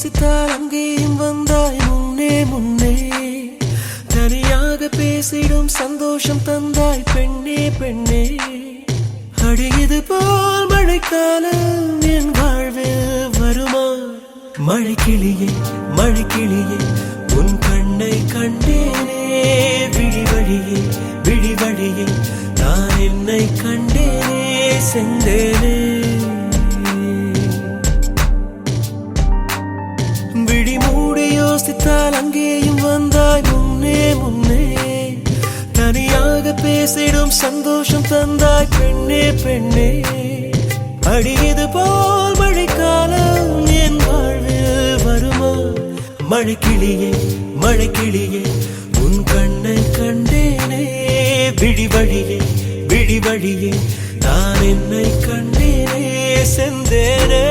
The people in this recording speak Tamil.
யோசித்தால் அங்கேயும் வந்தாய் முன்னே முன்னே. தனியாக பேசிடும் சந்தோஷம் தந்தாய் பெண்ணே பெண்ணே. அடியது போல் மழைக்காலம் என் வாழ்வில் வருமா? மழைக்கிளியே மழைக்கிளியே உன் கண்ணை கண்டேனே. விழி வழியே விழி வழியே நான் என்னை கண்டேனே செந்தேனே. விழி மூடி யோசித்தால் அங்கேயும் வந்தாய் முன்னே முன்னே. தனியாக பேசிடும் சந்தோஷம் தந்தாய் பெண்ணே பெண்ணே. அடியது போல் மழைக்காலம் என் வாழ்வில் வருமா? மழைக்கிளியே மழைக்கிளியே உன் கண்ணை கண்டேனே. விழி வழியே விழி வழியே நான் என்னை கண்டேனே செந்தேனே.